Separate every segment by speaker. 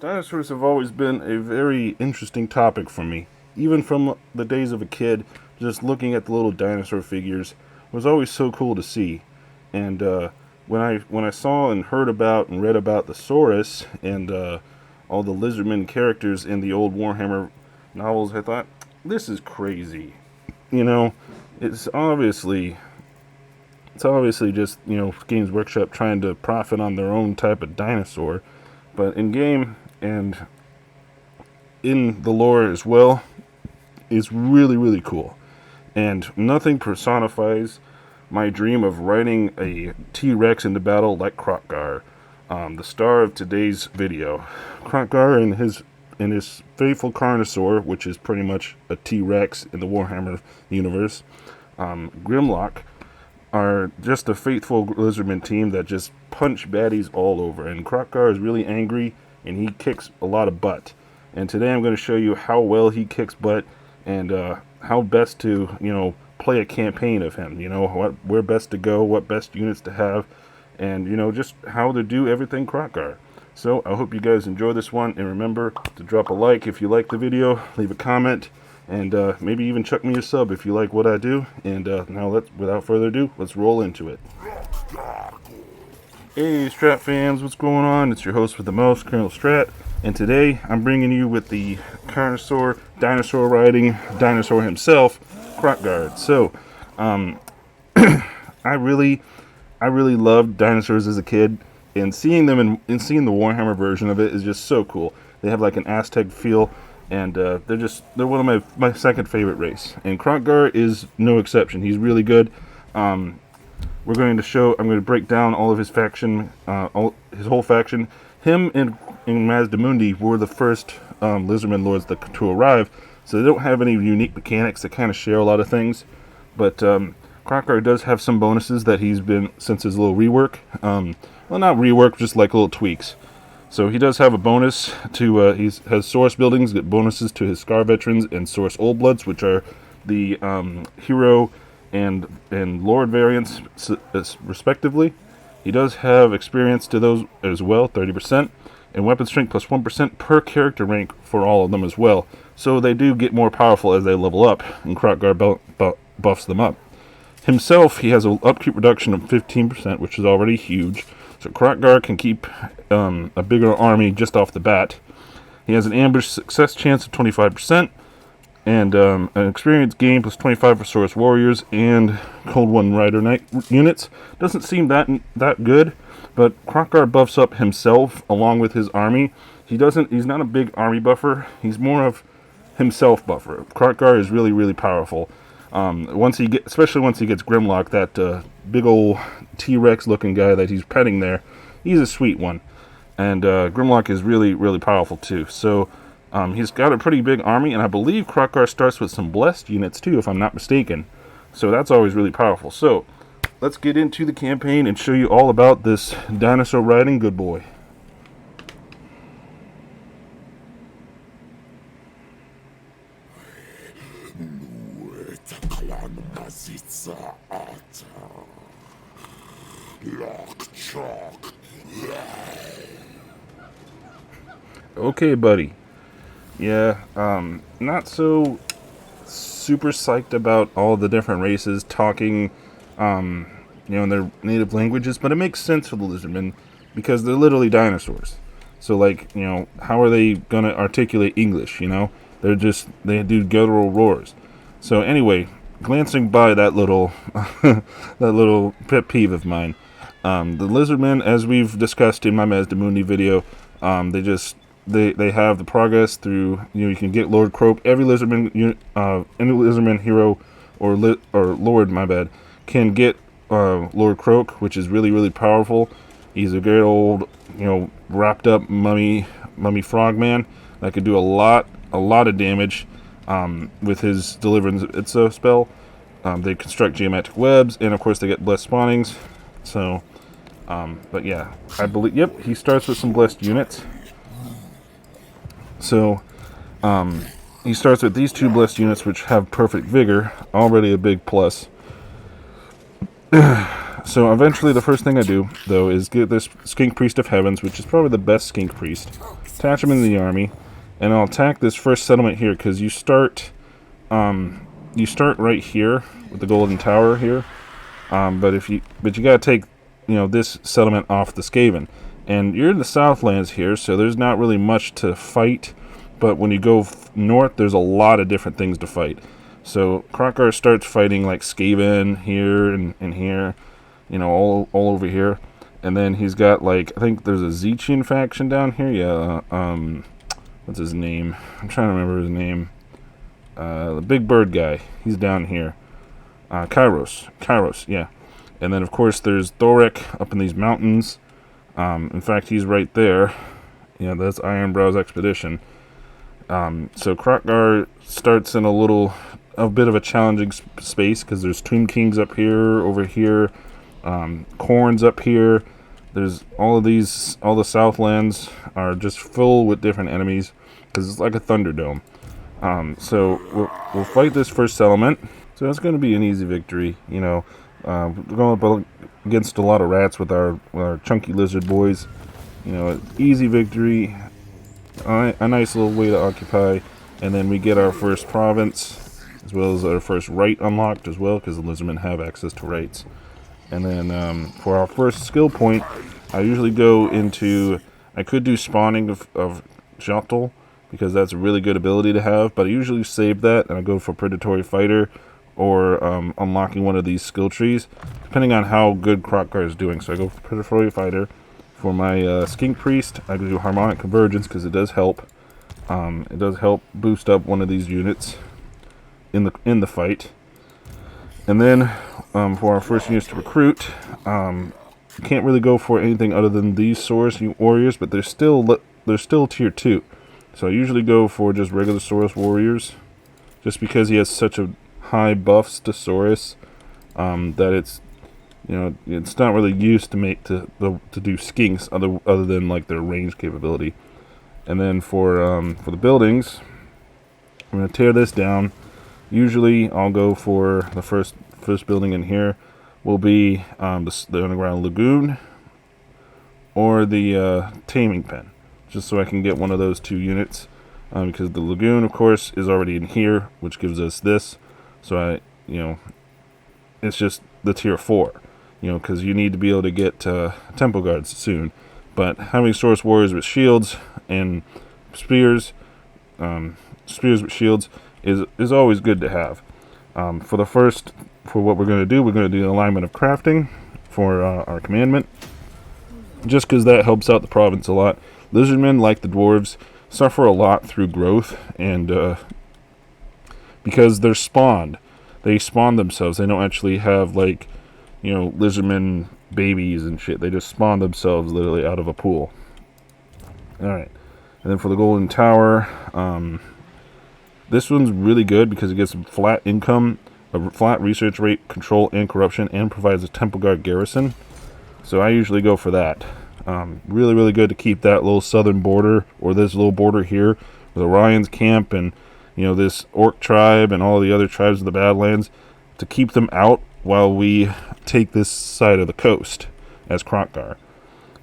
Speaker 1: Dinosaurs have always been a very interesting topic for me. Even from the days of a kid, just looking at the little dinosaur figures was always so cool to see. And when I saw and heard about and read about the Saurus and all the lizardmen characters in the old Warhammer novels, I thought, this is crazy. You know, it's obviously just, Games Workshop trying to profit on their own type of dinosaur. But in game and in the lore as well, it's really, really cool. And nothing personifies my dream of riding a T-Rex into battle like Kroq-Gar, the star of today's video. Kroq-Gar and his faithful Carnosaur, which is pretty much a T-Rex in the Warhammer universe, Grimlock, are just a faithful lizardman team that just punch baddies all over. And Kroq-Gar is really angry, and he kicks a lot of butt. And today I'm going to show you how well he kicks butt and how best to, play a campaign of him. Where best to go, what best units to have, and, just how to do everything Kroq-Gar. So I hope you guys enjoy this one, and remember to drop a like if you like the video, leave a comment, and maybe even chuck me a sub if you like what I do. And now without further ado, let's roll into it. Hey Strat fans, what's going on? It's your host with the most, Colonel Strat, and today I'm bringing you with the Carnosaur, dinosaur riding dinosaur himself, Kroq-Gar. So, I really loved dinosaurs as a kid, and seeing them and seeing the Warhammer version of it is just so cool. They have like an Aztec feel, and they're one of my second favorite race, and Kroq-Gar is no exception. He's really good. I'm going to break down all of his faction, his whole faction. Him and Mazdamundi were the first lizardman lords to arrive, so they don't have any unique mechanics that kind of share a lot of things. But Kroq-Gar does have some bonuses that he's been since his little rework. Well, not rework, just like little tweaks. So he does have a bonus to, he has Source buildings, get bonuses to his Scar Veterans and Source Old Bloods, which are the hero and Lord variants respectively. He does have experience to those as well, 30%, and weapon strength plus 1% per character rank for all of them as well. So they do get more powerful as they level up, and Kroq-Gar buffs them up. Himself, he has an upkeep reduction of 15%, which is already huge. So Kroq-Gar can keep a bigger army just off the bat. He has an ambush success chance of 25%, and an experience gain plus 25 for Source Warriors and Cold One Rider Knight units. Doesn't seem that good, but Kroq-Gar buffs up himself along with his army. He's not a big army buffer. He's more of himself buffer. Kroq-Gar is really, really powerful. Especially once he gets Grimlock, that big old T-Rex looking guy that he's petting there, he's a sweet one. And Grimlock is really, really powerful too. So he's got a pretty big army, and I believe Kroq-Gar starts with some blessed units too, if I'm not mistaken. So that's always really powerful. So let's get into the campaign and show you all about this dinosaur riding good boy. Okay, buddy. Yeah, not so super psyched about all the different races talking, in their native languages, but it makes sense for the lizardmen because they're literally dinosaurs. So, like, how are they gonna articulate English? They do guttural roars. So anyway, glancing by that little pet peeve of mine, the lizardmen, as we've discussed in my Mazdamundi video, they have the progress through, you can get Lord Kroq. Every lizardman any lizardman hero or lord, my bad, can get Lord Kroq, which is really, really powerful. He's a great old, wrapped up mummy frogman that could do a lot of damage with his Deliverance Itso spell. They construct geometric webs, and of course they get blessed spawnings. So, but yeah, I believe, yep, he starts with some blessed units. So he starts with these 2 blessed units, which have perfect vigor, already a big plus. So eventually the first thing I do, though, is get this Skink Priest of Heavens, which is probably the best Skink Priest, attach him in the army, and I'll attack this first settlement here, because you start right here with the Golden Tower here, but you gotta take, this settlement off the Skaven, and you're in the Southlands here, so there's not really much to fight, but when you go north, there's a lot of different things to fight. So Kroq-Gar starts fighting like Skaven here and here, all over here, and then he's got like, I think there's a Zechian faction down here. Yeah, what's his name? I'm trying to remember his name. The big bird guy. He's down here. Kairos. Yeah, and then of course there's Thorek up in these mountains. In fact, he's right there. Yeah, that's Ironbrow's expedition. So Kroq-Gar starts in a bit of a challenging space, because there's Tomb Kings up here, over here, Corns up here. There's all the Southlands are just full with different enemies, because it's like a Thunderdome. So we'll fight this first settlement. So that's going to be an easy victory, we're going up against a lot of rats with our chunky lizard boys. Easy victory, a nice little way to occupy, and then we get our first province, as well as our first right unlocked as well, because the lizardmen have access to rights. And then for our first skill point, I usually go into, I could do spawning of Jotl, because that's a really good ability to have, but I usually save that and I go for Predatory Fighter, or unlocking one of these skill trees, depending on how good Kroq-Gar is doing. So I go for Predatory Fighter. For my Skink Priest, I do Harmonic Convergence, because it does help. It does help boost up one of these units in the fight. And then for our first units to recruit, you can't really go for anything other than these Saurus warriors, but they're still tier 2. So I usually go for just regular Saurus warriors, just because he has such a high buffs to Saurus, that it's not really used to do skinks other than like their range capability. And then for the buildings, I'm going to tear this down. Usually I'll go for the first building in here will be the underground lagoon, or the taming pen, just so I can get one of those 2 units, because the lagoon of course is already in here, which gives us this. So it's just the tier 4, because you need to be able to get temple guards soon. But having Saurus warriors with shields and spears with shields is always good to have. For what we're going to do, the alignment of crafting for our commandment, just because that helps out the province a lot. Lizardmen, like the dwarves, suffer a lot through growth, and because they're spawned. They spawn themselves. They don't actually have, like, lizardmen babies and shit. They just spawn themselves literally out of a pool. Alright. And then for the Golden Tower, this one's really good because it gets flat income, a flat research rate, control, and corruption, and provides a Temple Guard garrison. So I usually go for that. Really, really good to keep that little southern border, or this little border here, with Orion's camp and this Orc tribe and all the other tribes of the Badlands, to keep them out while we take this side of the coast as Kroq-Gar.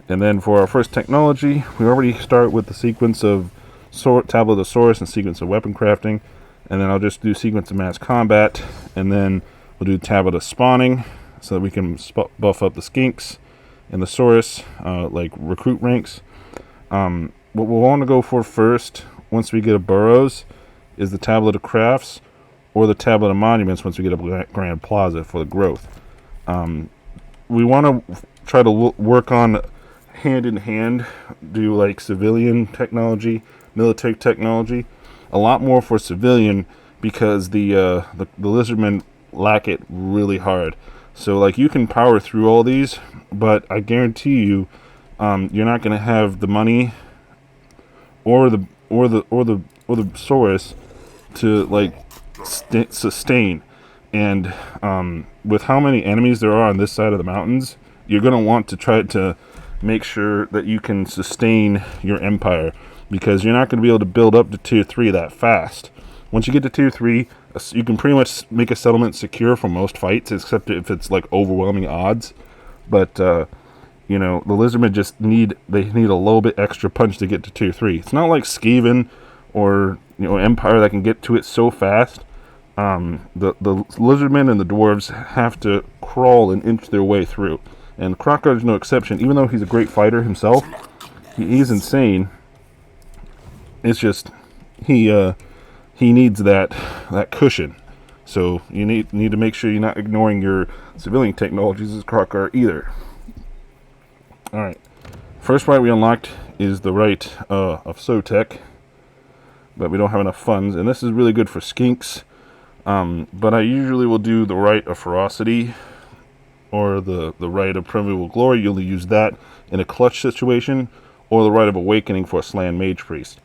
Speaker 1: And then for our first technology, we already start with the sequence of Tablet of Saurus and sequence of weapon crafting, and then I'll just do sequence of mass combat, and then we'll do Tablet of spawning, so that we can buff up the skinks and the Saurus, like recruit ranks. What we'll want to go for first, once we get a burrows, is the Tablet of Crafts, or the Tablet of Monuments once we get a Grand Plaza for the growth. We want to try to work on hand in hand, do like civilian technology, military technology, a lot more for civilian, because the lizardmen lack it really hard. So like you can power through all these, but I guarantee you, you're not going to have the money or the Saurus to like sustain. And with how many enemies there are on this side of the mountains, you're going to want to try to make sure that you can sustain your empire. because you're not going to be able to build up to tier 3 that fast. Once you get to tier 3, you can pretty much make a settlement secure for most fights, except if it's like overwhelming odds. But you know, the lizardmen just need a little bit extra punch to get to tier 3. It's not like Skaven or, you know, Empire that can get to it so fast. The lizardmen and the dwarves have to crawl and inch their way through, and Kroq-Gar is no exception. Even though he's a great fighter himself, he's insane. It's just he needs that cushion. So you need to make sure you're not ignoring your civilian technologies as Kroq-Gar either. All right, first right we unlocked is the right of Sotek, but we don't have enough funds, and this is really good for skinks. But I usually will do the right of Ferocity or the right of Primeval Glory. You'll use that in a clutch situation, or the right of Awakening for a Slan Mage Priest.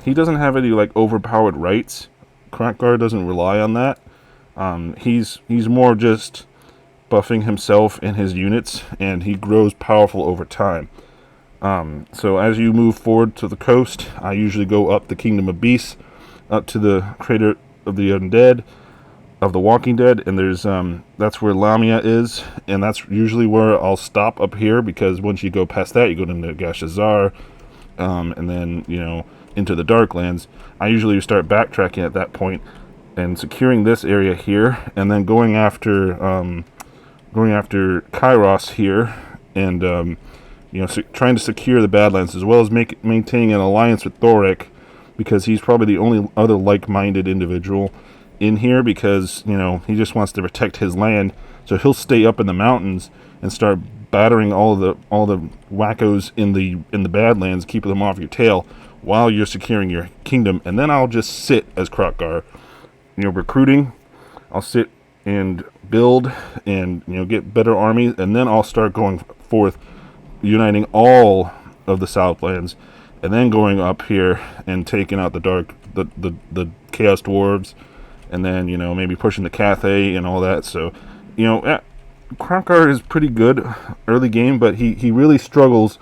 Speaker 1: He doesn't have any like overpowered rights. Kroq-Gar doesn't rely on that. He's more just buffing himself and his units, and he grows powerful over time. So as you move forward to the coast, I usually go up the Kingdom of Beasts, up to the Crater of the Undead, of the Walking Dead, and there's that's where Lamia is, and that's usually where I'll stop up here, because once you go past that, you go to Nagashazar, and then, you know, into the Darklands. I usually start backtracking at that point and securing this area here, and then going after Kairos here, and you know, trying to secure the Badlands, as well as maintaining an alliance with Thoric, because he's probably the only other like-minded individual in here, because, you know, he just wants to protect his land. So he'll stay up in the mountains and start battering all the wackos in the Badlands, keeping them off your tail while you're securing your kingdom. And then I'll just sit as Kroq-Gar, you know, recruiting. I'll sit and build and, you know, get better armies, and then I'll start going forth, uniting all of the Southlands, and then going up here and taking out the Chaos Dwarves, and then, you know, maybe pushing the Cathay and all that. So, you know, Kroq-Gar is pretty good early game, but he really struggles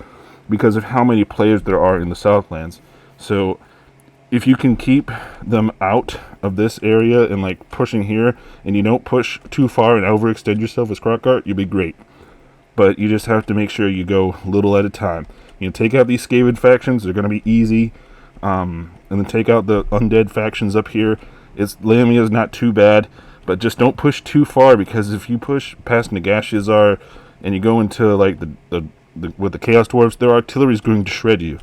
Speaker 1: because of how many players there are in the Southlands. So if you can keep them out of this area and like pushing here, and you don't push too far and overextend yourself as Kroq-Gar, you'll be great. But you just have to make sure you go little at a time. You know, take out these Skaven factions; they're going to be easy, and then take out the undead factions up here. Lamia is not too bad, but just don't push too far, because if you push past Nagashazar and you go into like with the Chaos Dwarves, their artillery is going to shred you.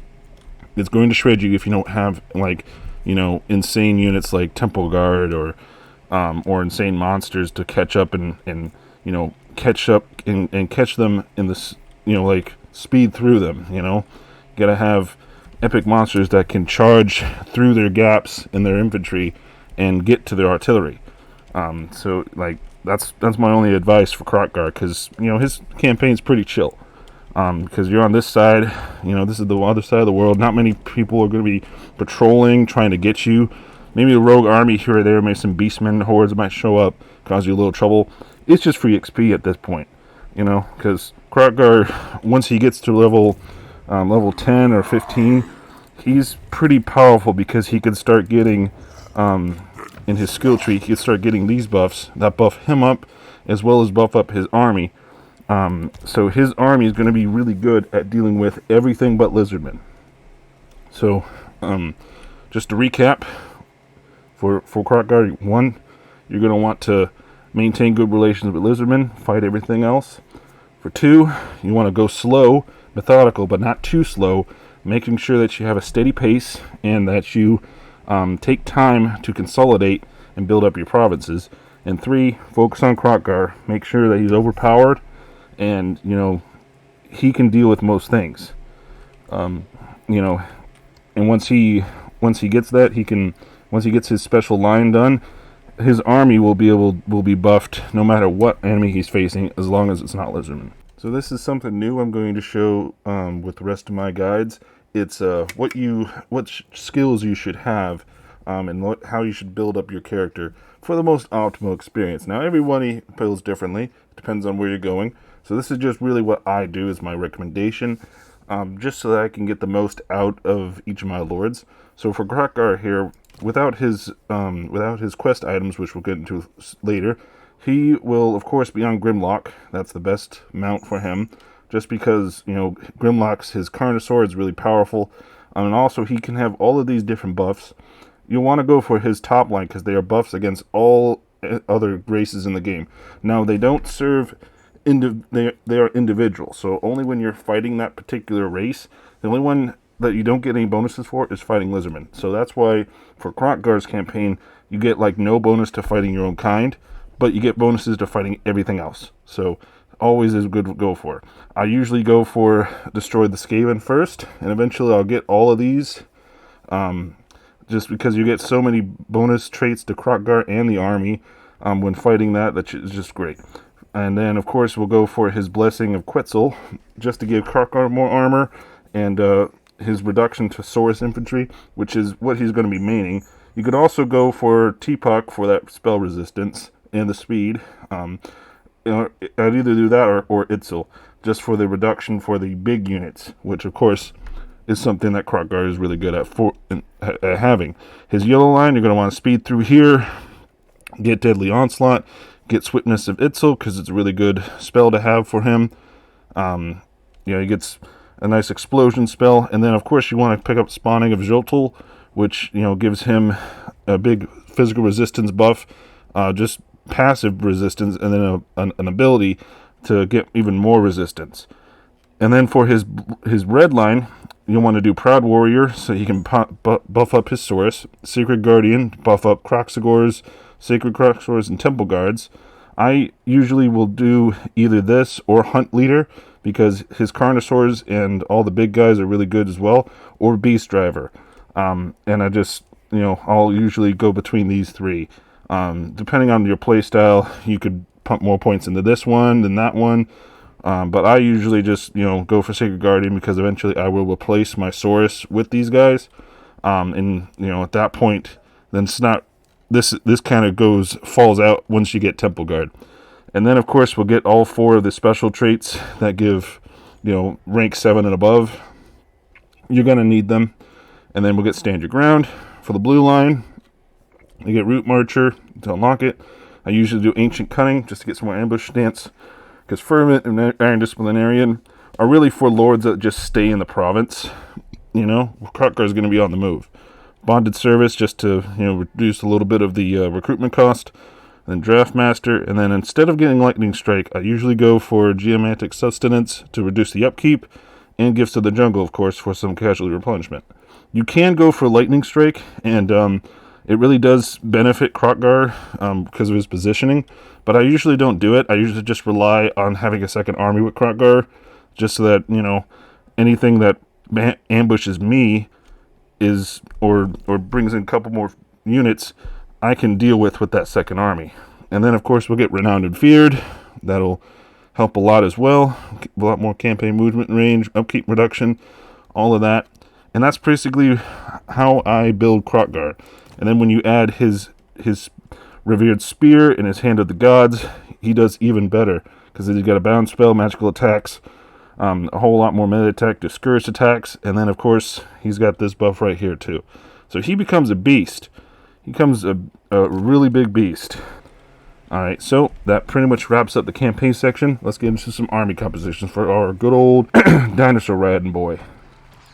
Speaker 1: It's going to shred you if you don't have, like, you know, insane units like Temple Guard or insane monsters to catch up and you know, catch up and catch them in this, you know, like speed through them. You know, you gotta have epic monsters that can charge through their gaps in their infantry and get to their artillery. So like that's my only advice for Kroq-Gar, because, you know, his campaign's pretty chill. Because you're on this side, you know, this is the other side of the world. Not many people are going to be patrolling, trying to get you. Maybe a rogue army here or there, maybe some beastmen hordes might show up, cause you a little trouble. It's just free XP at this point, you know, because Kroq-Gar, once he gets to level 10 or 15, he's pretty powerful, because he can start getting, in his skill tree, he can start getting these buffs that buff him up, as well as buff up his army. So his army is going to be really good at dealing with everything but lizardmen. So, just to recap, for Kroq-Gar, 1, you're going to want to maintain good relations with lizardmen, fight everything else. For 2, you want to go slow, methodical, but not too slow, making sure that you have a steady pace and that you take time to consolidate and build up your provinces. And 3, focus on Kroq-Gar. Make sure that he's overpowered, and, you know, he can deal with most things. You know, and once he gets that, once he gets his special line done, his army will be buffed no matter what enemy he's facing, as long as it's not lizardmen. So this is something new I'm going to show with the rest of my guides. It's what skills you should have, and how you should build up your character for the most optimal experience. Now, everybody builds differently. Depends on where you're going. So this is just really what I do, is my recommendation. just so that I can get the most out of each of my lords. So for Kroq-Gar here, without his quest items, which we'll get into later, he will of course be on Grimlock. That's the best mount for him, just because Grimlock's his Carnosaur is really powerful, and also he can have all of these different buffs. You'll want to go for his top line because they are buffs against all other races in the game. Now they don't serve. They are individual, so only when you're fighting that particular race. The only one that you don't get any bonuses for is fighting lizardmen. So that's why for Kroq-Gar's campaign you get like no bonus to fighting your own kind, but you get bonuses to fighting everything else. So always is good to go for. I usually go for destroy the Skaven first, and eventually I'll get all of these, just because you get so many bonus traits to Kroq-Gar and the army when fighting that is just great. And then, of course, we'll go for his Blessing of Quetzal, just to give Kroq-Gar more armor, and his reduction to Saurus infantry, which is what he's going to be maining. You could also go for Teapot for that spell resistance and the speed. I'd either do that or Itzel, just for the reduction for the big units, which, of course, is something that Kroq-Gar is really good at having. His yellow line, you're going to want to speed through here, get Deadly Onslaught, get Swiftness of Itzel, because it's a really good spell to have for him. He gets a nice explosion spell, and then of course you want to pick up Spawning of Joltul, which gives him a big physical resistance buff, just passive resistance, and then an ability to get even more resistance. And then for his red line, you'll want to do Proud Warrior, so he can buff up his Saurus, Sacred Guardian, buff up Kroxigors, Sacred Kroxigors, and Temple Guards. I usually will do either this or Hunt Leader, because his Carnosaurs and all the big guys are really good as well, or Beast Driver. And I just, I'll usually go between these three. Depending on your playstyle, you could pump more points into this one than that one. But I usually just, go for Sacred Guardian, because eventually I will replace my Saurus with these guys. And, at that point, then it's not, this kind of falls out once you get Temple Guard. And then, of course, we'll get all 4 of the special traits that give, rank 7 and above. You're going to need them. And then we'll get Stand Your Ground. For the blue line, you get Root Marcher to unlock it. I usually do Ancient Cunning just to get some more ambush stance, because Fervent and Iron Disciplinarian are really for lords that just stay in the province. Kroq-Gar is going to be on the move. Bonded Service just to reduce a little bit of the recruitment cost. Then Draft Master, and then instead of getting Lightning Strike, I usually go for Geomantic Sustenance to reduce the upkeep, and Gifts of the Jungle, of course, for some casualty replenishment. You can go for Lightning Strike, and it really does benefit Kroq-Gar because of his positioning, but I usually don't do it. I usually just rely on having a second army with Kroq-Gar, just so that, anything that ambushes me or brings in a couple more units, I can deal with that second army. And then, of course, we'll get Renowned and Feared. That'll help a lot as well. A lot more campaign movement range, upkeep reduction, all of that. And that's basically how I build Kroq-Gar. And then when you add his Revered Spear and his Hand of the Gods, he does even better, because he's got a bound spell, magical attacks, a whole lot more melee attack, discouraged attacks, and then, of course, he's got this buff right here, too. So he becomes a beast. He becomes a really big beast. Alright, so that pretty much wraps up the campaign section. Let's get into some army compositions for our good old dinosaur riding boy.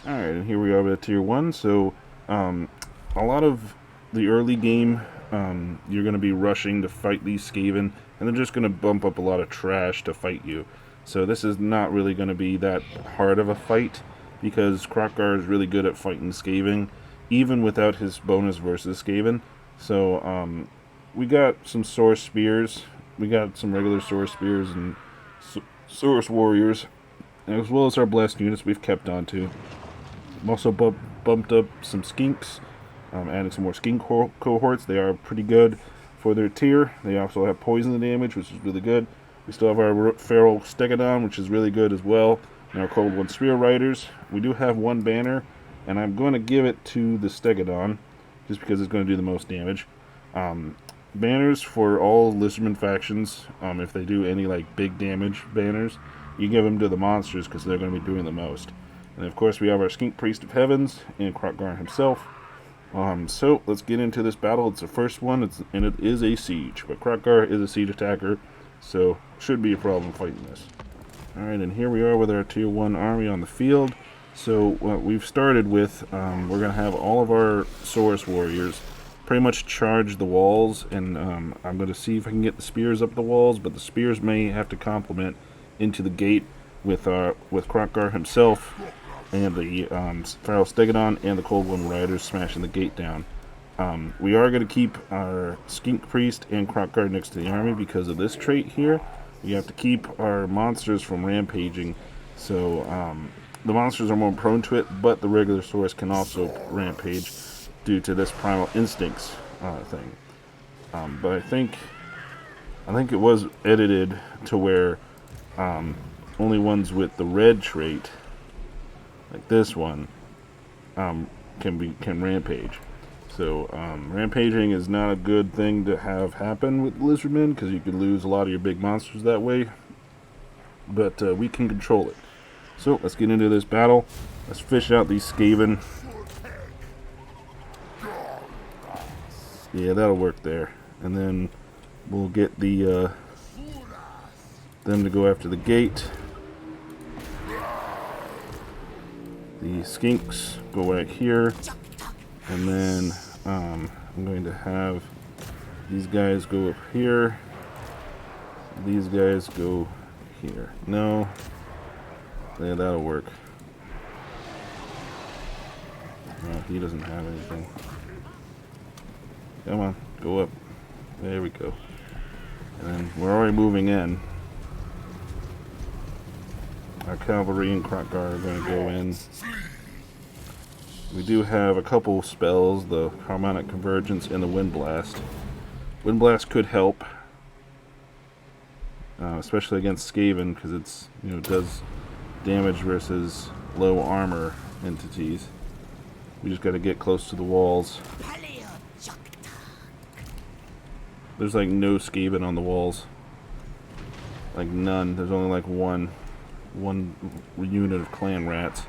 Speaker 1: Alright, and here we are at Tier 1. So, a lot of the early game, you're going to be rushing to fight these Skaven, and they're just going to bump up a lot of trash to fight you. So this is not really going to be that hard of a fight, because Kroq-Gar is really good at fighting Skaven, even without his bonus versus Skaven. So, we got some Saurus Spears, we got some regular Saurus Spears and Saurus Warriors, as well as our Blessed units we've kept on to. I've also bumped up some Skinks, adding some more Skink cohorts. They are pretty good for their tier. They also have poison damage, which is really good. We still have our Feral Stegodon, which is really good as well, and our Cold One Spear Riders. We do have one banner, and I'm going to give it to the Stegodon, just because it's going to do the most damage. Banners for all Lizardman factions, if they do any big damage banners, you give them to the monsters because they're going to be doing the most. And of course we have our Skink Priest of Heavens and Kroq-Gar himself. So let's get into this battle. It's the first one, and it is a siege. But Kroq-Gar is a siege attacker, so shouldn't be a problem fighting this. Alright, and here we are with our Tier 1 army on the field. So what we've started with, we're going to have all of our Saurus warriors pretty much charge the walls, and I'm going to see if I can get the spears up the walls, but the spears may have to complement into the gate with Kroq-Gar himself and the Feral Stegodon and the Cold One Riders smashing the gate down. We are going to keep our Skink Priest and Kroq-Gar next to the army because of this trait here. We have to keep our monsters from rampaging, so the monsters are more prone to it, but the regular Saurus can also rampage due to this Primal Instincts thing. But I think it was edited to where only ones with the red trait, like this one, can rampage. So rampaging is not a good thing to have happen with Lizardmen because you could lose a lot of your big monsters that way. But we can control it. So let's get into this battle. Let's fish out these Skaven. Yeah, that'll work there. And then we'll get the them to go after the gate. The Skinks go right here. And then I'm going to have these guys go up here. These guys go here. No. Yeah, that'll work. No, he doesn't have anything. Come on, go up. There we go. And then we're already moving in. Our cavalry and Kroq-Gar are going to go in. We do have a couple spells, the Harmonic Convergence and the Wind Blast. Wind Blast could help, especially against Skaven, because it's, does damage versus low armor entities. We just got to get close to the walls. There's like no Skaven on the walls, like none. There's only like one unit of clan rats,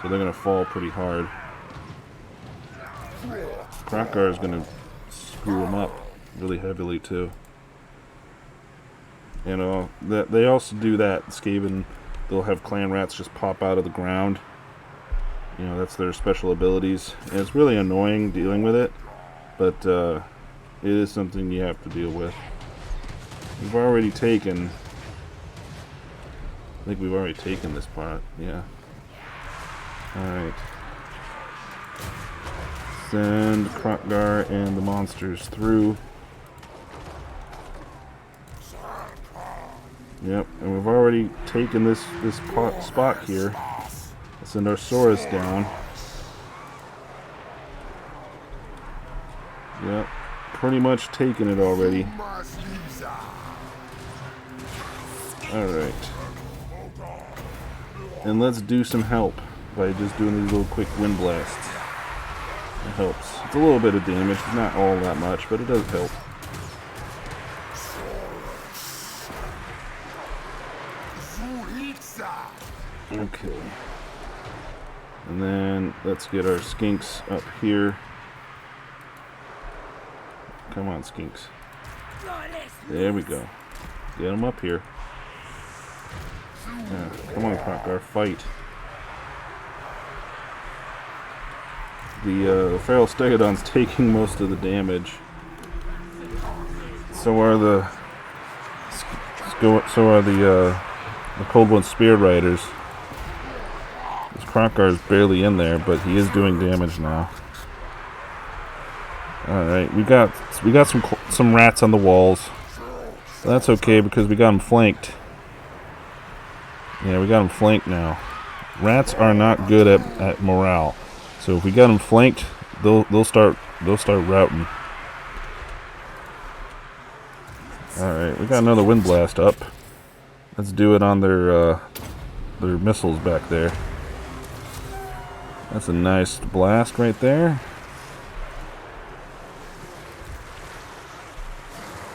Speaker 1: so they're gonna fall pretty hard. Kroq-Gar is gonna screw them up really heavily too. That they also do that. Skaven, they'll have clan rats just pop out of the ground. That's their special abilities, and it's really annoying dealing with it, but it is something you have to deal with. We've already taken, I think we've already taken this part, yeah. Alright. Send Kroq-Gar and the monsters through. Yep, and we've already taken this spot here. Let's send our Saurus down. Yep, pretty much taken it already. Alright. And let's do some help by just doing these little quick wind blasts. It helps. It's a little bit of damage, not all that much, but it does help. Okay. And then let's get our Skinks up here. Come on, Skinks. There we go. Get them up here. Yeah, come on, Kroq-Gar, fight. The Feral Stegodon's taking most of the damage. So are the Cold One Spear Riders. This Kroq-Gar is barely in there, but he is doing damage now. All right, we got some rats on the walls. That's okay because we got them flanked. Yeah, we got them flanked now. Rats are not good at morale, so if we got them flanked, they'll start routing. All right, we got another wind blast up. Let's do it on their missiles back there. That's a nice blast right there.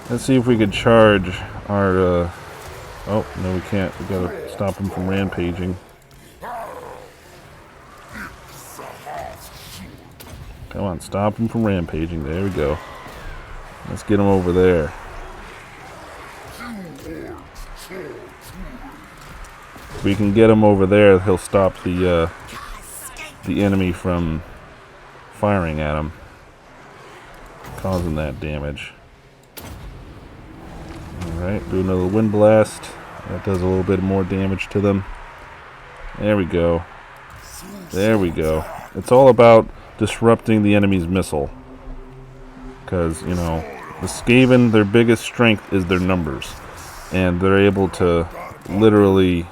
Speaker 1: Let's see if we could charge our... oh, no we can't. We gotta stop them from rampaging. Come on, stop him from rampaging. There we go. Let's get him over there. If we can get him over there, he'll stop the enemy from firing at him, causing that damage. Alright, do another wind blast. That does a little bit more damage to them. There we go. There we go. It's all about disrupting the enemy's missile. Because, you know, the Skaven, their biggest strength is their numbers. And they're able to literally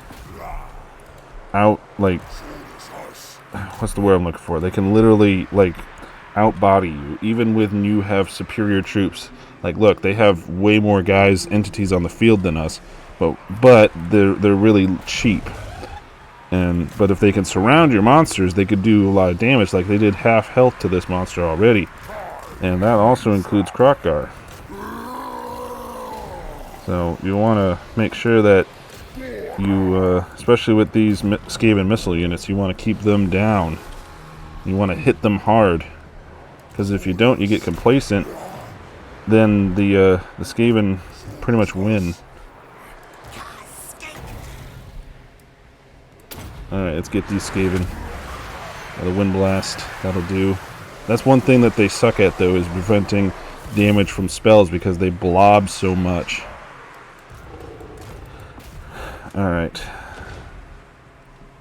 Speaker 1: what's the word I'm looking for? They can literally, outbody you, even when you have superior troops. Like, look, they have way more entities on the field than us, but they're really cheap. But if they can surround your monsters, they could do a lot of damage. Like they did half health to this monster already, and that also includes Kroq-Gar. So you want to make sure that you, especially with these Skaven missile units, you want to keep them down. You want to hit them hard, because if you don't, you get complacent. Then the Skaven pretty much win. Alright, let's get these Skaven. The wind blast, that'll do. That's one thing that they suck at, though, is preventing damage from spells, because they blob so much. Alright.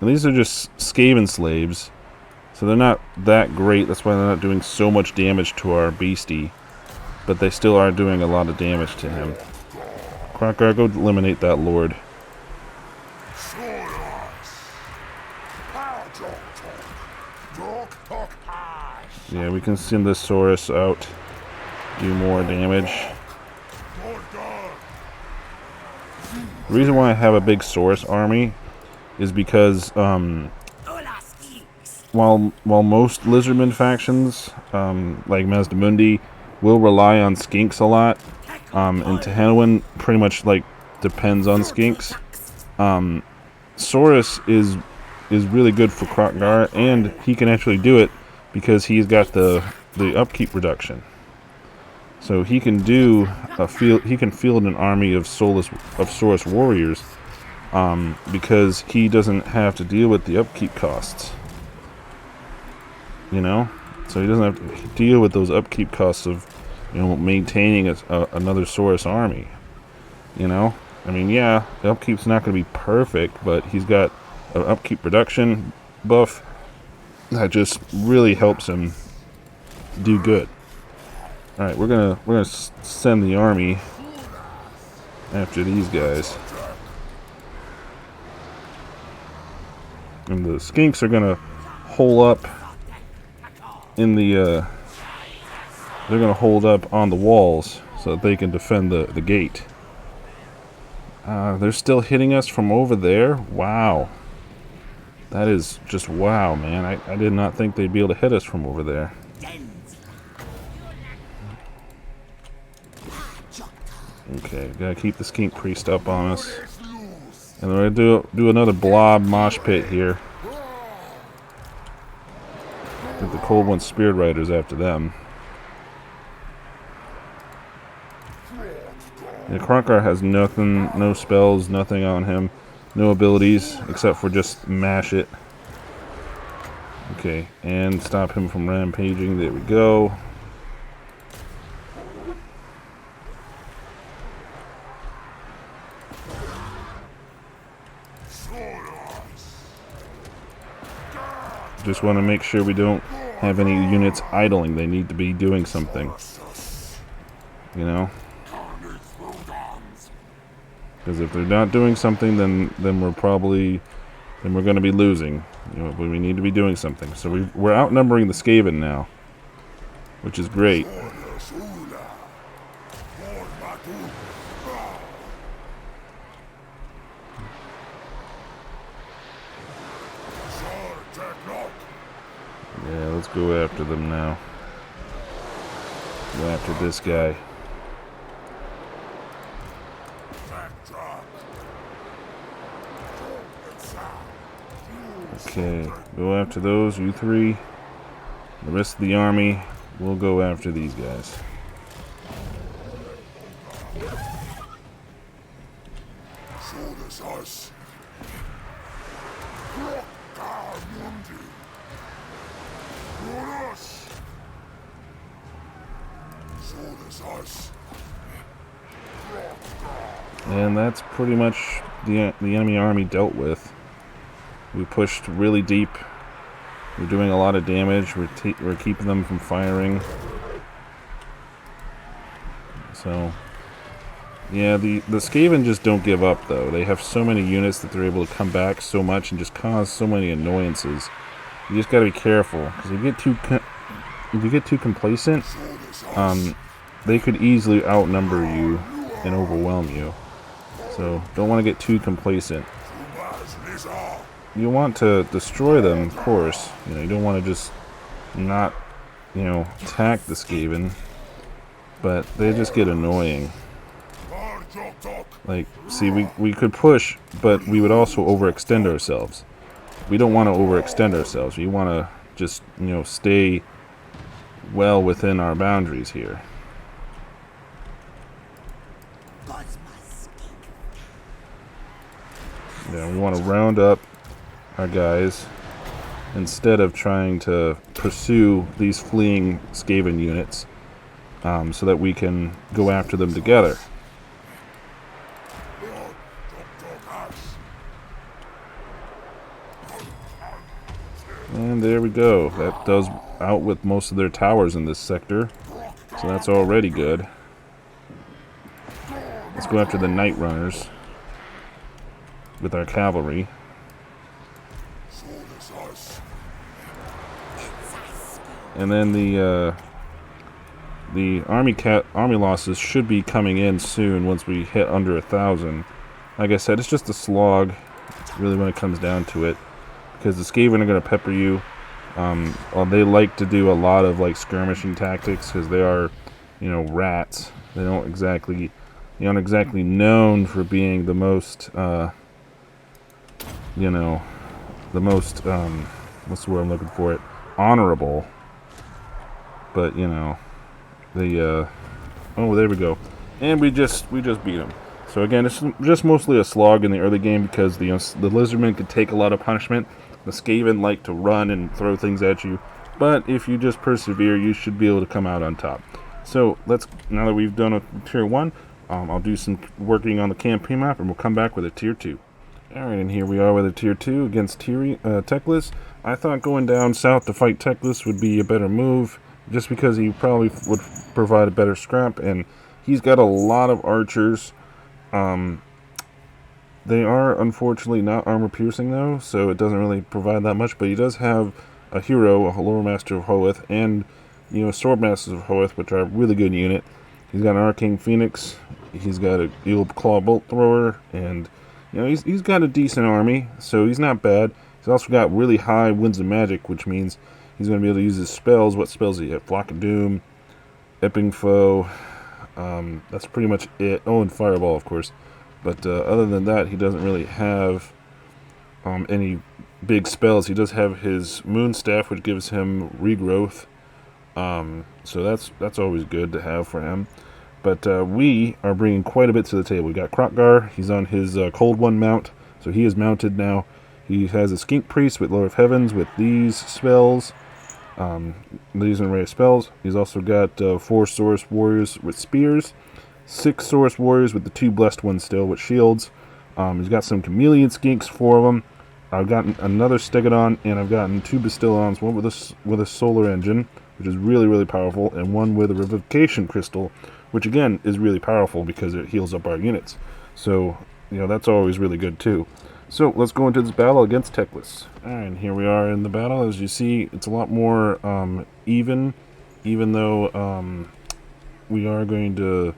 Speaker 1: And these are just Skaven slaves, so they're not that great. That's why they're not doing so much damage to our beastie. But they still are doing a lot of damage to him. Kroq-Gar, go eliminate that lord. Yeah, we can send this Saurus out, do more damage. The reason why I have a big Saurus army is because while most lizardman factions, like Mazdamundi, will rely on skinks a lot, and Tehanawan pretty much depends on skinks. Saurus is really good for Kroq-Gar, and he can actually do it because he's got the upkeep reduction. So he can do he can field an army of Saurus warriors, because he doesn't have to deal with the upkeep costs. You know, so he doesn't have to deal with those upkeep costs of, you know, maintaining another Saurus army. You know, I mean, yeah, the upkeep's not going to be perfect, but he's got an upkeep reduction buff that just really helps him do good. All right, we're gonna send the army after these guys, and the skinks are gonna hole up in the. They're gonna hold up on the walls so that they can defend the gate. They're still hitting us from over there. Wow. That is just wow, man. I did not think they'd be able to hit us from over there. Okay, gotta keep the skink priest up on us. And we're gonna do another blob mosh pit here. I think the Cold One Spirit Riders after them. Yeah, Kroq-Gar has nothing, no spells, nothing on him. No abilities, except for just mash it. Okay, and stop him from rampaging. There we go. Just want to make sure we don't have any units idling. They need to be doing something. You know? Because if they're not doing something, then we're going to be losing. You know, but we need to be doing something. So we're outnumbering the Skaven now, which is great. Yeah, let's go after them now. Go after this guy. Okay, go after those, you three. The rest of the army will go after these guys. And that's pretty much the enemy army dealt with. We pushed really deep. We're doing a lot of damage. We're keeping them from firing. So, yeah, the Skaven just don't give up, though. They have so many units that they're able to come back so much and just cause so many annoyances. You just got to be careful, because if you get too complacent, they could easily outnumber you and overwhelm you. So don't want to get too complacent. You want to destroy them, of course. You know, you don't want to just not, you know, attack the Skaven, but they just get annoying. Like, see, we could push, but we would also overextend ourselves. We don't want to overextend ourselves. We want to just, you know, stay well within our boundaries here. Yeah, we want to round up our guys instead of trying to pursue these fleeing Skaven units, so that we can go after them together. And there we go. That does out with most of their towers in this sector, so that's already good. Let's go after the Night Runners with our cavalry. And then the army losses should be coming in soon once we hit under 1,000. Like I said, it's just a slog, really, when it comes down to it, because the Skaven are going to pepper you. Well, they like to do a lot of like skirmishing tactics because they are, you know, rats. They aren't exactly known for being the most, you know, the most, what's the word I'm looking for? Honorable. But, you know, oh, there we go. And we just beat them. So again, it's just mostly a slog in the early game because the Lizardmen could take a lot of punishment. The Skaven like to run and throw things at you. But if you just persevere, you should be able to come out on top. So now that we've done a tier 1, I'll do some working on the campaign map and we'll come back with a tier 2. Alright, and here we are with a tier 2 against Teclis. I thought going down south to fight Teclis would be a better move, just because he probably would provide a better scrap, and he's got a lot of archers. They are unfortunately not armor piercing though, so it doesn't really provide that much, but he does have a hero, a Lore Master of Hoeth, and, you know, Sword Masters of Hoeth, which are a really good unit. He's got an Arcane Phoenix, he's got a Eel Claw Bolt Thrower, and, you know, he's got a decent army, so he's not bad. He's also got really high Winds of Magic, which means he's going to be able to use his spells. What spells do you have? Flock of Doom, Epping Foe. That's pretty much it. Oh, and Fireball, of course. But other than that, he doesn't really have any big spells. He does have his Moon Staff, which gives him regrowth. So that's always good to have for him. But we are bringing quite a bit to the table. We got Kroq-Gar. He's on his Cold One mount, so he is mounted now. He has a Skink Priest with Lord of Heavens with these spells. These are array of spells. He's also got 4 Saurus Warriors with spears, 6 Saurus Warriors with the 2 Blessed Ones still with shields. He's got some Chameleon Skinks, 4 of them. I've gotten another Stegodon, and I've gotten 2 Bastillons, one with a solar engine, which is really, really powerful, and one with a Revivification Crystal, which again is really powerful because it heals up our units. So, you know, that's always really good too. So let's go into this battle against Teclis. Alright, and here we are in the battle. As you see, it's a lot more even though we are going to,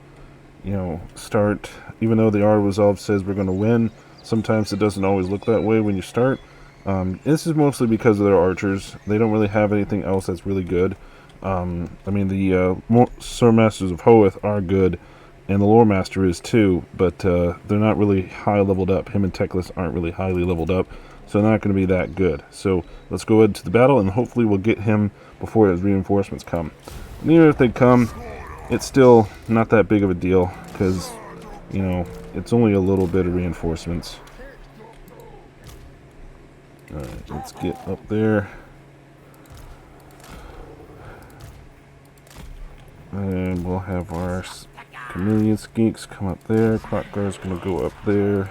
Speaker 1: you know, start, even though the Art of Resolve says we're going to win, sometimes it doesn't always look that way when you start. This is mostly because of their archers. They don't really have anything else that's really good. I mean, the Sword Masters of Hoeth are good, and the Lore Master is too, but they're not really high leveled up. Him and Teclis aren't really highly leveled up, so not going to be that good. So let's go into the battle, and hopefully we'll get him before his reinforcements come. And even if they come, it's still not that big of a deal, because, you know, it's only a little bit of reinforcements. Alright, let's get up there. And we'll have our chameleon skinks come up there. Kroq-Gar's going to go up there.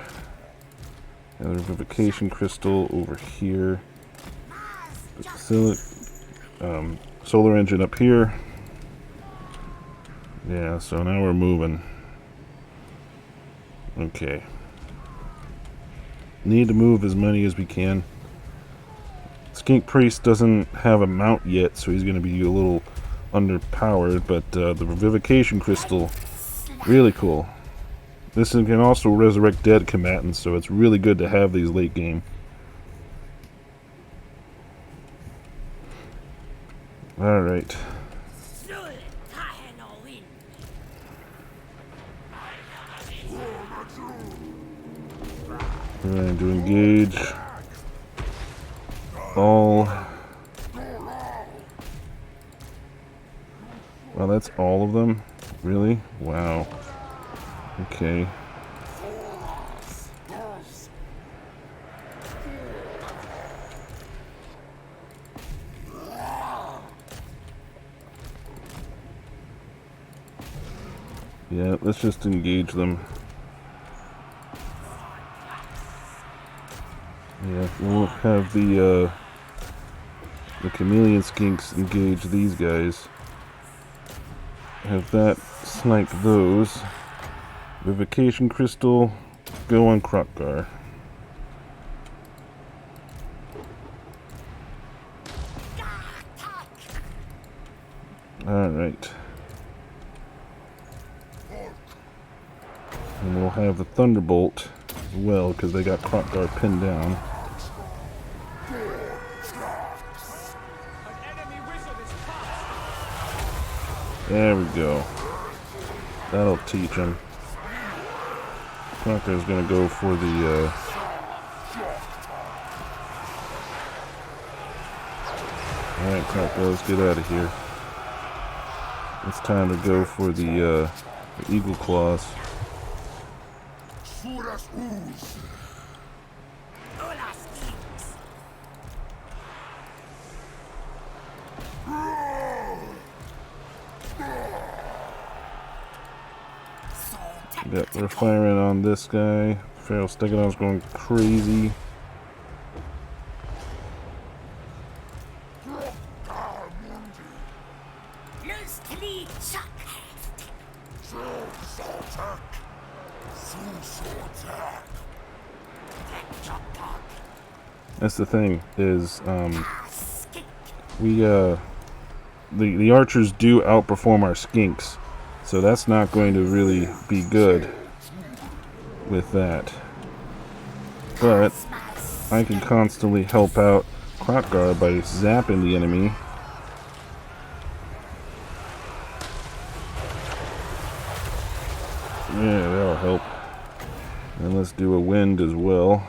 Speaker 1: Another revivification crystal over here. Solar engine up here. Yeah, so now we're moving. Okay. Need to move as many as we can. Skink Priest doesn't have a mount yet, so he's going to be a little underpowered, but the revivification crystal, really cool. This can also resurrect dead combatants, so it's really good to have these late game. Alright. We're going to engage all. Wow, that's all of them? Really? Wow. Okay. Yeah, let's just engage them. Yeah, we'll have the chameleon skinks engage these guys. Have that snipe those. Revivification crystal, go on Kroq-Gar. Alright. And we'll have the Thunderbolt as well, because they got Kroq-Gar pinned down. There we go. That'll teach him. Kroq-Gar's gonna go for the Alright, Kroq-Gar, let's get out of here. It's time to go for the eagle claws. Yep, we're firing on this guy. Feral Stegodon's going crazy. That's the thing, is the archers do outperform our skinks. So that's not going to really be good with that. But I can constantly help out Kroq-Gar by zapping the enemy. Yeah, that'll help. And let's do a wind as well.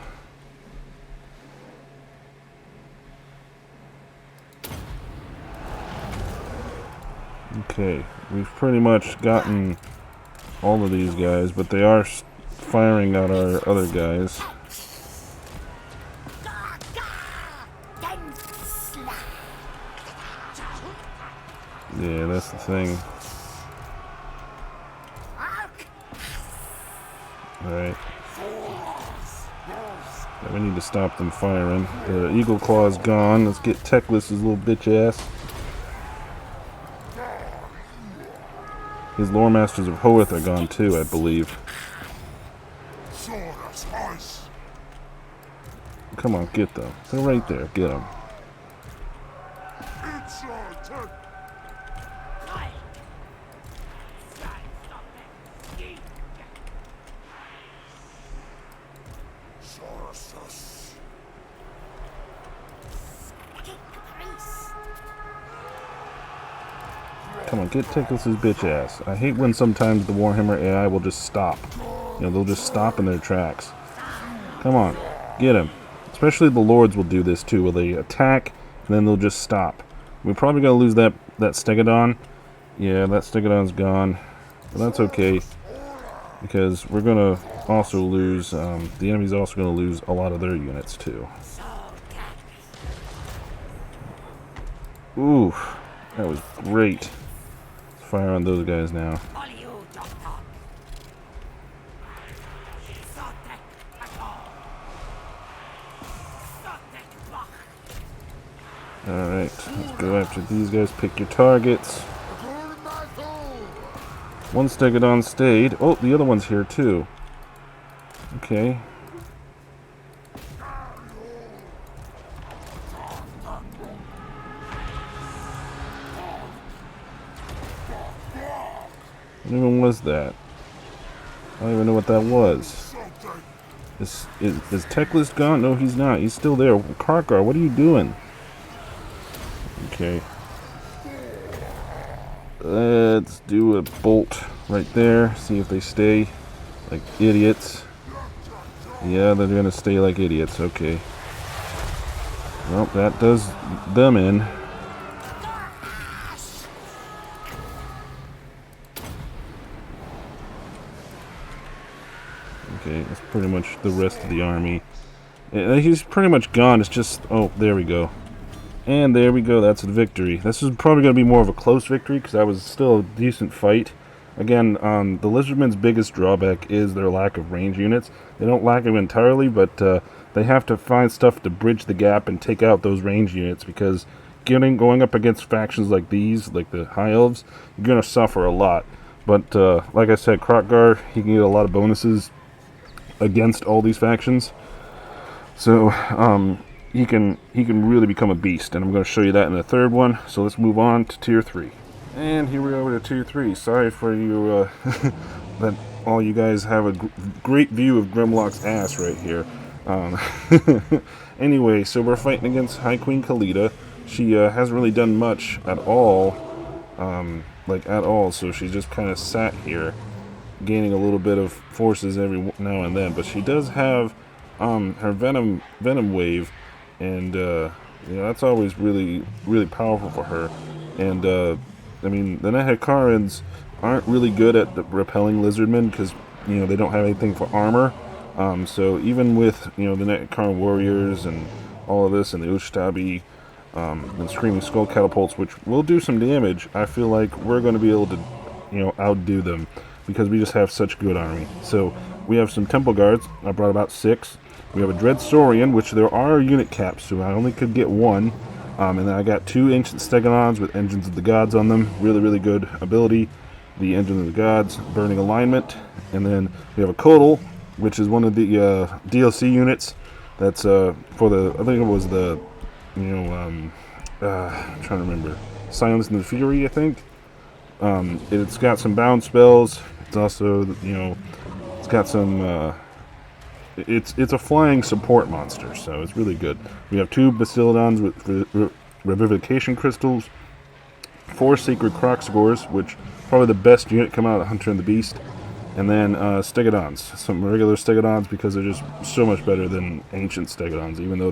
Speaker 1: Okay, we've pretty much gotten all of these guys, but they are firing at our other guys. Yeah, that's the thing. Alright. We need to stop them firing. The Eagle Claw's gone. Let's get Teclis' little bitch ass. His Lore Masters of Hoeth are gone too, I believe. Come on, get them. They're right there. Get them. Come on, get Teclis' bitch ass. I hate when sometimes the Warhammer AI will just stop. You know, they'll just stop in their tracks. Come on, get him. Especially the Lords will do this too, where they attack and then they'll just stop. We're probably going to lose that Stegodon. Yeah, that Stegodon's gone. But that's okay, because we're going to also lose, the enemy's also going to lose a lot of their units too. Ooh, that was great. Let's fire on those guys now. Alright, let's go after these guys. Pick your targets. One Stegodon stayed. Oh, the other one's here too. Okay. What even was that? I don't even know what that was. Is Teclis gone? No, he's not. He's still there. Kroq-Gar, what are you doing? Okay. Let's do a bolt right there. See if they stay like idiots. Yeah, they're gonna stay like idiots. Okay. Well, that does them in. Okay, that's pretty much the rest of the army. He's pretty much gone. It's just... Oh, there we go. And there we go. That's a victory. This is probably going to be more of a close victory, because that was still a decent fight. Again, the Lizardmen's biggest drawback is their lack of range units. They don't lack them entirely, but they have to find stuff to bridge the gap and take out those range units, because going up against factions like these, like the High Elves, you're going to suffer a lot. But like I said, Kroq-Gar, he can get a lot of bonuses against all these factions. So he can really become a beast, and I'm going to show you that in the third one. So let's move on to Tier 3. And here we are with Tier 3. Sorry for you that all you guys have a great view of Grimlock's ass right here. Anyway, so we're fighting against High Queen Khalida. She hasn't really done much at all, so she just kind of sat here, gaining a little bit of forces every now and then. But she does have her venom wave, and that's always really powerful for her. And I mean, the Nehekarans aren't really good at repelling lizardmen, because they don't have anything for armor. So even with the Nehekaran warriors and all of this, and the Ustabi and Screaming Skull catapults, which will do some damage, I feel like we're going to be able to outdo them, because we just have such good army. So we have some Temple Guards. I brought about 6. We have a Dread Saurian, which there are unit caps, so I only could get 1. And then I got 2 Ancient Stegodons with Engines of the Gods on them. Really good ability. The Engine of the Gods, Burning Alignment. And then we have a Kodal, which is one of the DLC units. That's for the, I think it was the, I'm trying to remember, Silence and the Fury, I think. It's got some bound spells. It's also, it's got some, it's a flying support monster, so it's really good. We have 2 Bastiladons with Revivification Crystals, 4 Sacred Kroq-Gars, which probably the best unit come out of Hunter and the Beast, and then Stegodons, some regular Stegodons, because they're just so much better than Ancient Stegodons, even though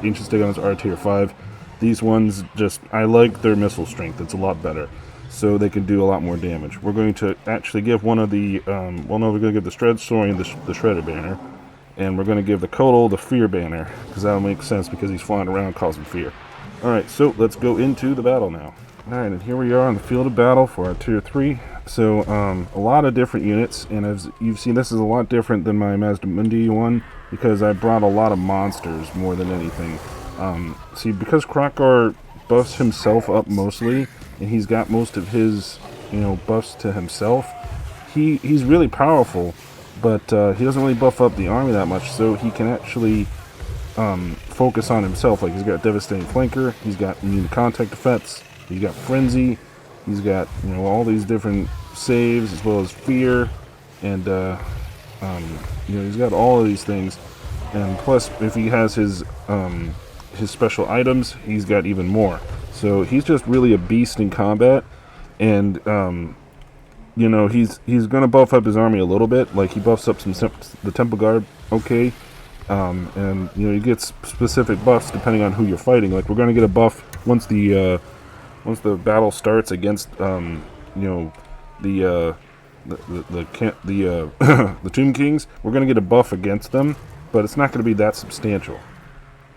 Speaker 1: Ancient Stegodons are Tier 5. These ones I like their missile strength. It's a lot better, so they can do a lot more damage. We're going to actually give one of the, we're going to give the Dread Saurian the Shredder banner. And we're going to give the Kodal the Fear banner, because that'll make sense, because he's flying around causing fear. Alright, so let's go into the battle now. Alright, and here we are on the field of battle for our Tier 3. So, a lot of different units, and as you've seen, this is a lot different than my Mazdamundi one, because I brought a lot of monsters more than anything. See, because Kroq-Gar buffs himself up mostly, and he's got most of his, buffs to himself, he's really powerful. But he doesn't really buff up the army that much, so he can actually focus on himself. Like, he's got Devastating Flanker, he's got Immune Contact Effects, he's got Frenzy, he's got all these different saves, as well as Fear, and he's got all of these things. And plus, if he has his special items, he's got even more. So he's just really a beast in combat, and he's going to buff up his army a little bit. Like, he buffs up the Temple Guard, okay. And you know, you get specific buffs depending on who you're fighting. Like, we're going to get a buff once the battle starts against you know, the the Tomb Kings. We're going to get a buff against them, but it's not going to be that substantial.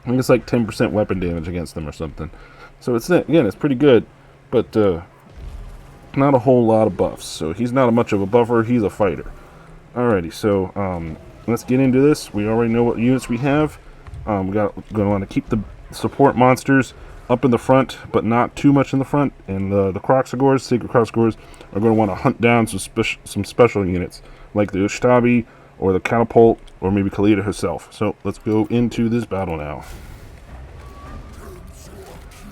Speaker 1: I think it's like 10% weapon damage against them or something. So it's, again, it's pretty good, but not a whole lot of buffs. So he's not much of a buffer. He's a fighter. Alrighty, so let's get into this. We already know what units we have. We going to want to keep the support monsters up in the front, but not too much in the front. And the Kroq-Gars, Sacred Kroq-Gars, are going to want to hunt down some special units, like the Ustabi, or the Catapult, or maybe Khalida herself. So let's go into this battle now.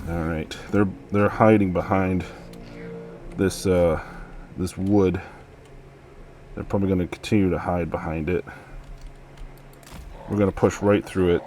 Speaker 1: Alright, they're hiding behind this this wood. They're probably going to continue to hide behind it. We're going to push right through it.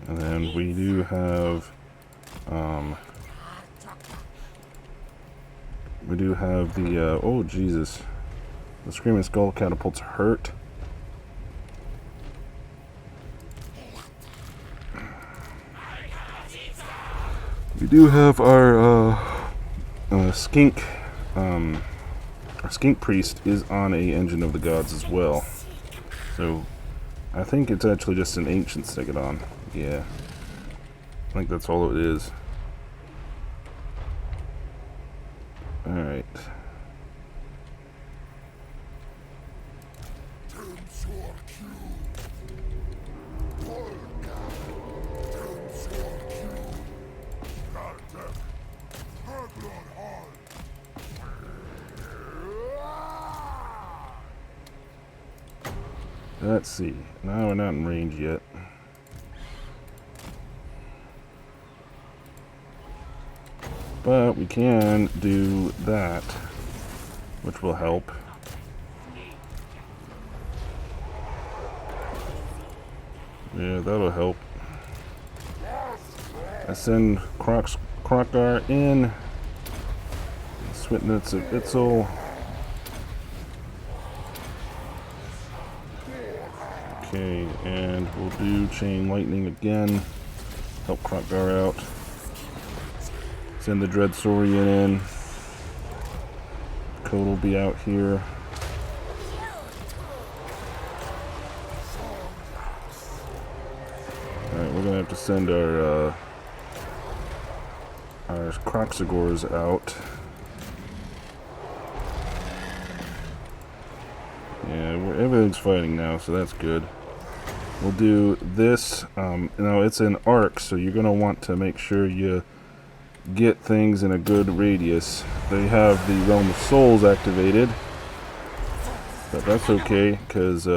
Speaker 1: And then we do have the oh Jesus, the Screaming Skull catapults hurt. We do have our skink our skink priest is on a engine of the gods as well. So I think it's actually just an ancient Stegodon. Yeah, I think that's all it is. Alright. Let's see. Now we're not in range yet. But we can do that, which will help. Yeah, that'll help. I send Kroq-Gar in. Switnitz of Itzel. Okay, and we'll do Chain Lightning again. Help Kroq-Gar out. Send the Dreadsaurian in. Code will be out here. Alright, we're gonna have to send our Kroq-Gars out. Yeah, everything's fighting now, so that's good. We'll do this. Now it's an arc, so you're gonna want to make sure you get things in a good radius. They have the Realm of Souls activated, but that's okay, because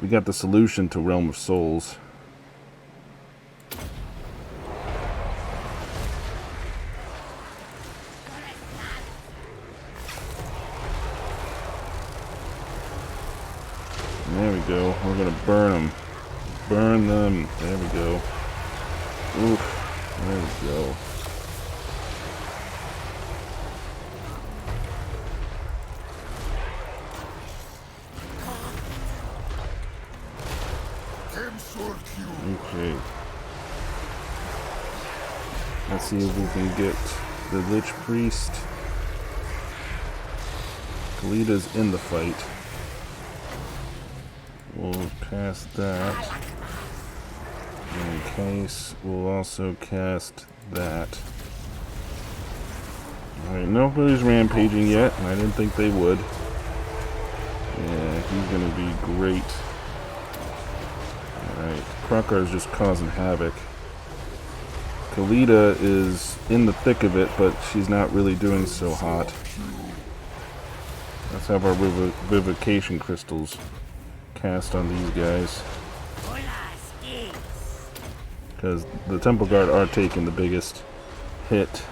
Speaker 1: we got the solution to Realm of Souls. There we go. We're gonna burn them. Burn them. There we go. Oof. There we go. Okay. Let's see if we can get the Lich Priest. Khalida's in the fight. We'll cast that. In case, we'll also cast that. Alright, nobody's rampaging yet, and I didn't think they would. Yeah, he's gonna be great. Alright, Kroq-Gar is just causing havoc. Khalida is in the thick of it, but she's not really doing so hot. Let's have our Vivification Crystals cast on these guys, because the Temple Guard are taking the biggest hit.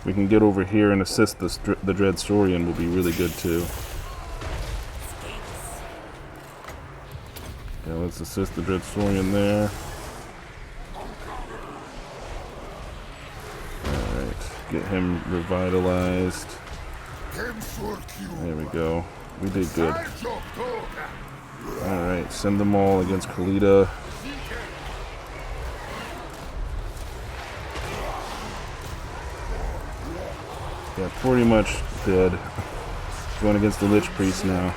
Speaker 1: we can get over here and assist the Dreadsaurian will be really good too. Yeah, let's assist the Dreadsaurian there. Alright, get him revitalized. There we go. We did good. Alright, send them all against Kalita. Yeah, pretty much dead. Going against the Lich Priest now.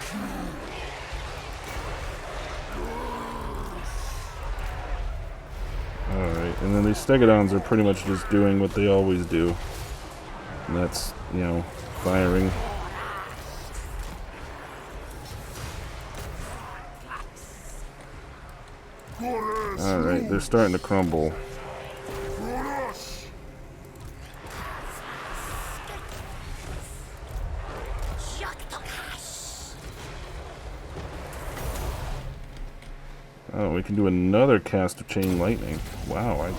Speaker 1: Alright, and then these Stegodons are pretty much just doing what they always do. And that's, you know, firing. Alright, they're starting to crumble. Oh, we can do another cast of Chain Lightning. Wow, I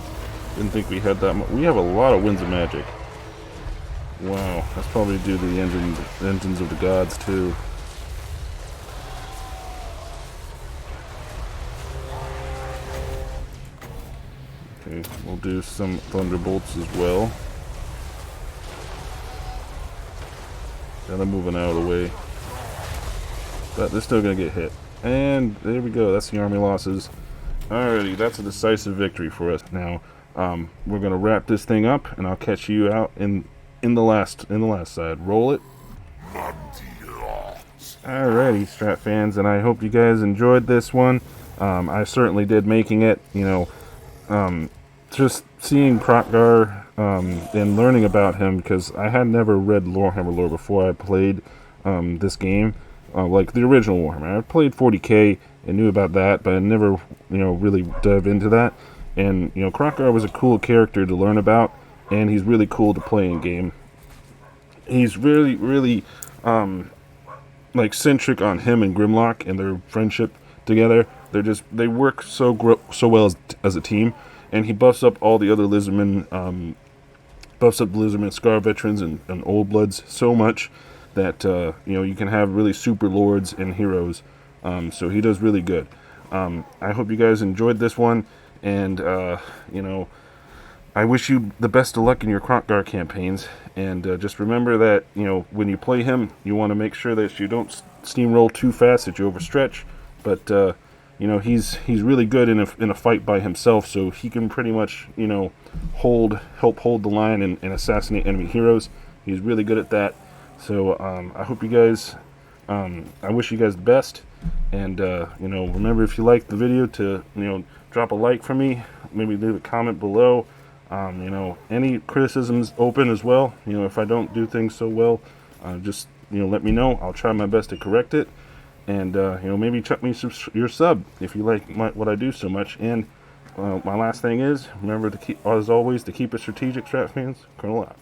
Speaker 1: didn't think we had that much. We have a lot of Winds of Magic. Wow, that's probably due to the engines of the gods, too. Okay, we'll do some Thunderbolts as well. Now they're moving out of the way. But they're still going to get hit. And there we go. That's the army losses. Alrighty, that's a decisive victory for us. Now, we're gonna wrap this thing up, and I'll catch you out in the last side. Roll it. Alrighty, Strat fans, and I hope you guys enjoyed this one. I certainly did, making it. You know, just seeing Kroq-Gar and learning about him, because I had never read Warhammer lore before I played this game. Like the original Warhammer. I played 40k and knew about that, but I never, you know, really dove into that. And, you know, Kroq-Gar was a cool character to learn about, and he's really cool to play in game. He's really, really, like, centric on him and Grimlock and their friendship together. They work so well as a team, and he buffs up all the other Lizardmen, buffs up the Lizardmen, Scar veterans, and Old Bloods so much that, you know, you can have really super lords and heroes. So he does really good. I hope you guys enjoyed this one, and, you know, I wish you the best of luck in your Kroq-Gar campaigns, and just remember that, you know, when you play him, you want to make sure that you don't steamroll too fast, that you overstretch, but, you know, he's really good in a fight by himself, so he can pretty much, you know, help hold the line and assassinate enemy heroes. He's really good at that. So I hope you guys, I wish you guys the best, and you know, remember, if you liked the video, to, you know, drop a like for me, maybe leave a comment below. You know, any criticisms open as well. You know, if I don't do things so well, just, you know, let me know. I'll try my best to correct it, and you know, maybe chuck me your sub if you like what I do so much. And my last thing is, remember to keep, as always, to keep it strategic, Strat fans. Colonel out.